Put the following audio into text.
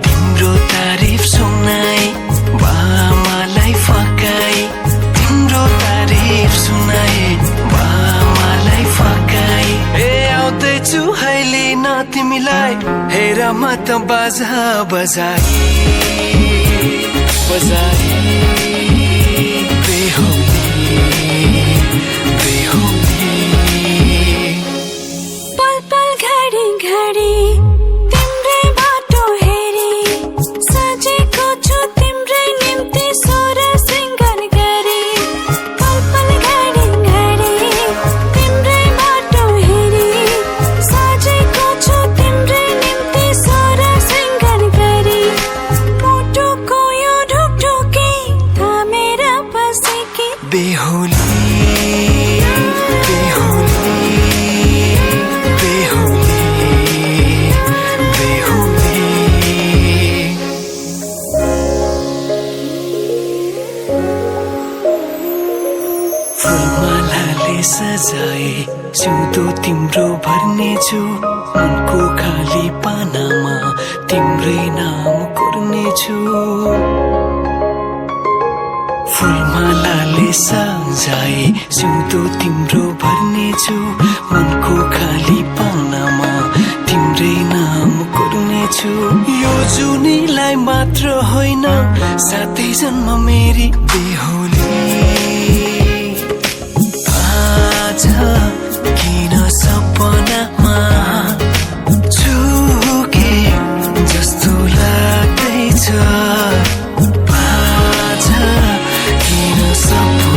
तिम्रो तारिफ सुनाई बामालाई फकाई तिम्रो तारिफ सुनाई बामालाई फकाई आउँदैछु अहिले न तिमीलाई हेर म त बाजा बजाई बजाई पल पल घडी घडी तिम्रै बाटो हेरी सजेको छु तिम्रै निम्ति सोर सिंगार गरी पल पल घडी घडी तिम्रै बाटो हेरी सजेको छु तिम्रै निम्ति सोर सिंगार गरी मुटुको यो ढुकढुकी थामेर बसेकी बेहुली फुलमालाले सजाए सिउँदो तिम्रो भर्नेछु मनको खाली पानामा तिम्रै नाम कोर्नेछु फुलमालाले सजाए सिउँदो तिम्रो भर्नेछु मनको खाली पानामा तिम्रै नाम कोर्नेछु यो जुनीलाई मात्र होइन साथै जन्म मेरी बेहुली किन सपनामा छुके जस्तो लाग्दैछ आज किन सपना